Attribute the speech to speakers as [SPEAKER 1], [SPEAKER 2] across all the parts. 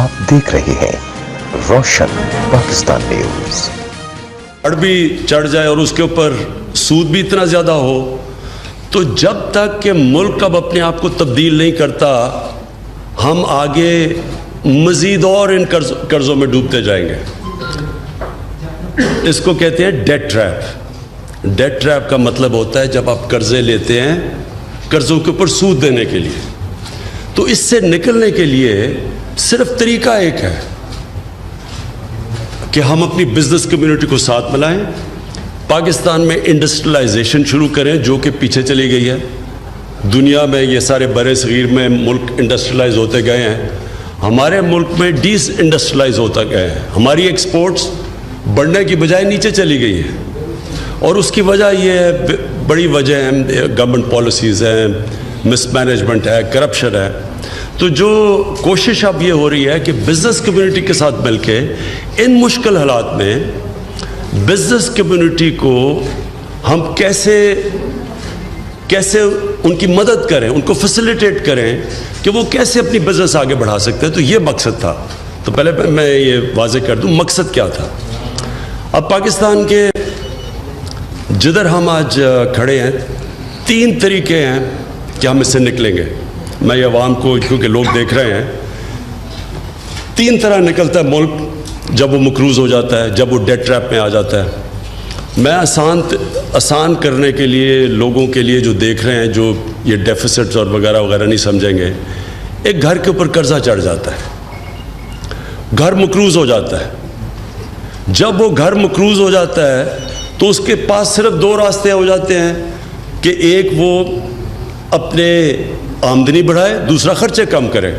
[SPEAKER 1] آپ دیکھ رہے ہیں روشن پاکستان نیوز۔
[SPEAKER 2] بھی چڑھ جائے اور اس کے اوپر سود بھی اتنا زیادہ ہو تو جب تک کہ ملک اب اپنے آپ کو تبدیل نہیں کرتا ہم آگے مزید اور ان قرضوں میں ڈوبتے جائیں گے۔ اس کو کہتے ہیں ڈیٹ ٹریپ۔ ڈیٹ ٹریپ کا مطلب ہوتا ہے جب آپ قرضے لیتے ہیں قرضوں کے اوپر سود دینے کے لیے، تو اس سے نکلنے کے لیے صرف طریقہ ایک ہے کہ ہم اپنی بزنس کمیونٹی کو ساتھ ملائیں، پاکستان میں انڈسٹریلائزیشن شروع کریں جو کہ پیچھے چلی گئی ہے۔ دنیا میں یہ سارے برے صغیر میں ملک انڈسٹریلائز ہوتے گئے ہیں، ہمارے ملک میں ڈیس انڈسٹریلائز ہوتا گئے ہیں۔ ہماری ایکسپورٹس بڑھنے کی بجائے نیچے چلی گئی ہیں، اور اس کی وجہ یہ ہے، بڑی وجہ ہے، گورنمنٹ پالیسیز ہیں، مس مینجمنٹ ہے، کرپشن ہے۔ تو جو کوشش اب یہ ہو رہی ہے کہ بزنس کمیونٹی کے ساتھ مل کے ان مشکل حالات میں بزنس کمیونٹی کو ہم کیسے ان کی مدد کریں، ان کو فیسیلیٹیٹ کریں کہ وہ کیسے اپنی بزنس آگے بڑھا سکتے ہیں۔ تو یہ مقصد تھا۔ تو پہلے میں یہ واضح کر دوں مقصد کیا تھا۔ اب پاکستان کے جدھر ہم آج کھڑے ہیں 3 طریقے ہیں کہ ہم اس سے نکلیں گے۔ میں یہ عوام کو، کیونکہ لوگ دیکھ رہے ہیں، 3 طرح نکلتا ہے ملک جب وہ مقروض ہو جاتا ہے، جب وہ ڈیٹ ٹریپ میں آ جاتا ہے۔ میں آسان کرنے کے لیے لوگوں کے لیے جو دیکھ رہے ہیں، جو یہ ڈیفیسٹس اور وغیرہ وغیرہ نہیں سمجھیں گے، ایک گھر کے اوپر قرضہ چڑھ جاتا ہے، گھر مقروض ہو جاتا ہے۔ جب وہ گھر مقروض ہو جاتا ہے تو اس کے پاس صرف 2 راستے ہو جاتے ہیں کہ ایک وہ اپنے آمدنی بڑھائے، دوسرا خرچے کم کرے۔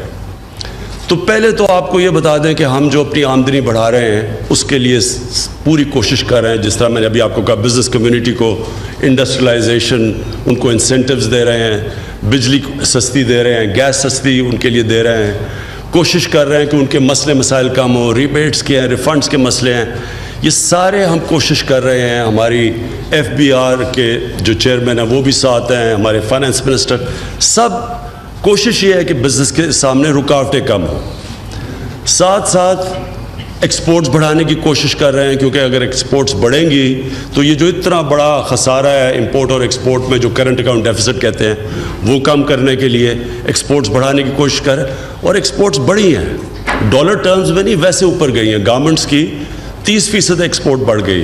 [SPEAKER 2] تو پہلے تو آپ کو یہ بتا دیں کہ ہم جو اپنی آمدنی بڑھا رہے ہیں اس کے لیے پوری کوشش کر رہے ہیں، جس طرح میں نے ابھی آپ کو کہا، بزنس کمیونٹی کو انڈسٹریلائزیشن، ان کو انسینٹیوز دے رہے ہیں، بجلی سستی دے رہے ہیں، گیس سستی ان کے لیے دے رہے ہیں، کوشش کر رہے ہیں کہ ان کے مسئلے مسائل کم ہوں، ریبیٹس کے ہیں، ریفنڈس کے مسئلے ہیں، یہ سارے ہم کوشش کر رہے ہیں۔ ہماری FBR کے جو چیئرمین ہیں وہ بھی ساتھ ہیں، ہمارے فائنانس منسٹر، سب کوشش یہ ہے کہ بزنس کے سامنے رکاوٹیں کم ہوں۔ ساتھ ساتھ ایکسپورٹس بڑھانے کی کوشش کر رہے ہیں، کیونکہ اگر ایکسپورٹس بڑھیں گی تو یہ جو اتنا بڑا خسارہ ہے امپورٹ اور ایکسپورٹ میں، جو کرنٹ اکاؤنٹ ڈیفیسٹ کہتے ہیں، وہ کم کرنے کے لیے ایکسپورٹس بڑھانے کی کوشش کر رہے ہیں۔ اور ایکسپورٹس بڑھی ہیں، ڈالر ٹرمز میں نہیں، ویسے اوپر گئی ہیں۔ گارمنٹس کی 30% ایکسپورٹ بڑھ گئی ہے۔